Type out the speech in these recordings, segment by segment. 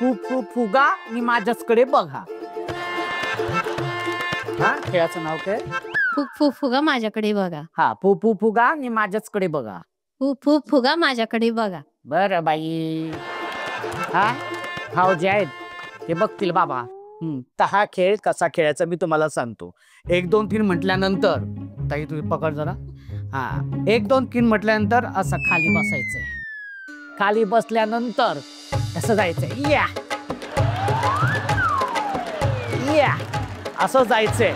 फू फू फुगा आणि माझ्याचकडे बघा. हा खेळाचं नाव काय? फुग फुग फुगा माझ्याकडे बघा. हा फू फू फुगा आणि माझ्याचकडे बघा. फुग फुग फुगा माझ्याकडे बघा. बरं बाई. हा भाऊ जे आहेत ते बघतील बाबा. तर हा खेळ कसा खेळायचा मी तुम्हाला सांगतो. 1 2 3 म्हटल्यानंतर ताई तुम्ही पकड जरा. हा 1 2 3 म्हटल्यानंतर असं खाली बसायचंय. खाली बसल्यानंतर असं जायचंय. या या असं जायचंय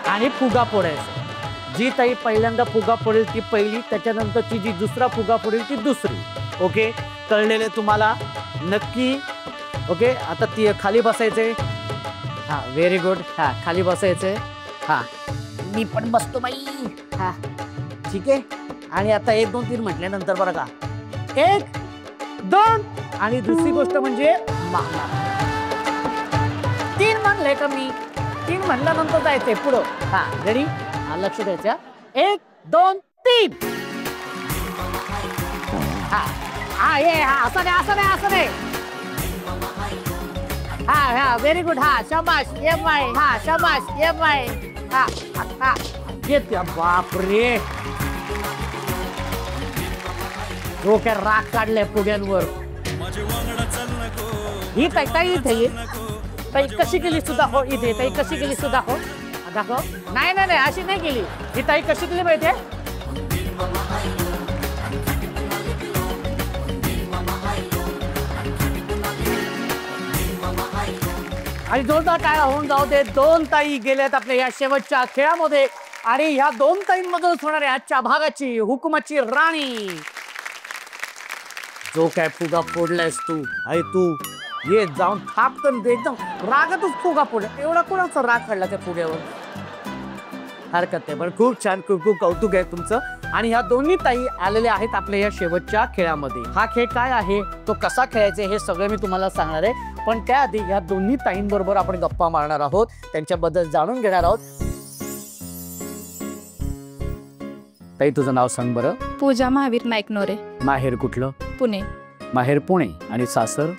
आणि फुगा फोडायचा. जी ताई पहिल्यांदा फुगा फोडेल ती पहिली, त्याच्यानंतरची जी दुसरा फुगा फोडेल ती दुसरी. ओके कळलेले तुम्हाला नक्की? ओके आता ती खाली बसायचे. हा व्हेरी गुड. हा खाली बसायचे. हा मी पण बसतो बाई. हा ठीक आहे. आणि आता 1 2 3 म्हटल्यानंतर बरं का 1 2 आणि दुसरी गोष्ट म्हणजे मारणार. 3 म्हणले का मी 3 म्हणल्यानंतर जायचंय पुढं. हा रेडी. हा लक्ष द्यायचं. 1 2 3. हा हा ये हा असं नाही असं नाही असं नाही. हा हा व्हेरी गुड. हा शाबाश ये बाय. हा शाबाश ये बाय. हा हा येते. बापरे डोक्यात राग काढलाय फुग्यांवर. ही ताई ताई इथे ताई कशी केली सुद्धा हो. इथे ताई कशी केली सुद्धा हो. दाखव. नाही नाही नाही अशी नाही केली. ही ताई कशी केली माहितीये? आणि जोरदार टाळ्या होऊन जाऊ दे. 2 ताई गेल्यात आपल्या या शेवटच्या खेळामध्ये आणि ह्या 2 ताईंमधूनच होणार आहे आजच्या भागाची हुकुमाची राणी. जो काय फुगा फोडलायस तू आहे तू ये जाऊन थापकन दे. एकदम रागातच फुगा फोडला. एवढा कोणाचा राग काढला त्या फुग्यावर? हरकत नाही पण खूप छान. खूप खूप कौतुक आहे तुमचं. आणि ह्या दोन्ही ताई आलेल्या आहेत आपल्या या शेवटच्या खेळामध्ये. हा खेळ काय आहे तो कसा खेळायचा हे सगळं मी तुम्हाला सांगणार आहे. पण त्याआधी ह्या दोन्ही ताईंबरोबर आपण गप्पा मारणार आहोत. त्यांच्याबद्दल जाणून घेणार आहोत. ताई तुझं नाव सांग बरं. पूजा महावीर नाईक नोरे. माहेर कुठलं? पुणे. माहेर पुणे आणि सासर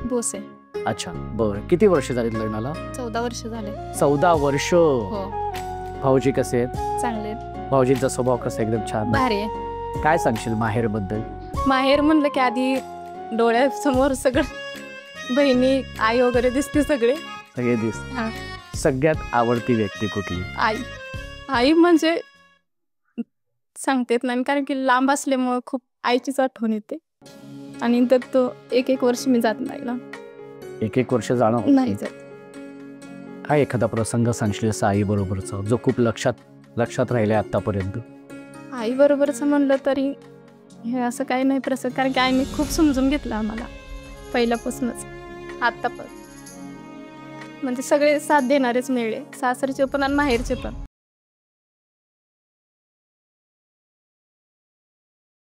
बोसे. अच्छा बरं. किती वर्ष झाली लग्नाला? 14 वर्ष झाले. 14 वर्ष. हो. भाऊजी कसे आहेत? चांगले. भाऊजींचा स्वभाव कसा? एकदम छान. भारी आहे. काय सांगशील माहेर बद्दल? माहेर म्हणलं की आधी डोळ्यासमोर सगळं बहिणी आई वगैरे दिसते सगळे दिस. सगळ्यात आवडती व्यक्ती कुठली? आई. आई म्हणजे सांगता येत नाही कारण की लांब असल्यामुळे खूप आईचीच आठवण येते. आणि तर तो 1 वर्ष मी जात नाही ना. 1 वर्ष जाणं नाही जात. काय एखादा प्रसंग सांगशील असा आई बरोबरचा जो खूप लक्षात राहिले आतापर्यंत? आई बरोबरच म्हणलं तरी हे असं काही नाही प्रसंग कारण की आईने खूप समजून घेतलं आम्हाला पहिल्यापासूनच आता पण. म्हणजे सगळे साथ देणारेच मिळले सासरचे पण आणि माहेरचे पण.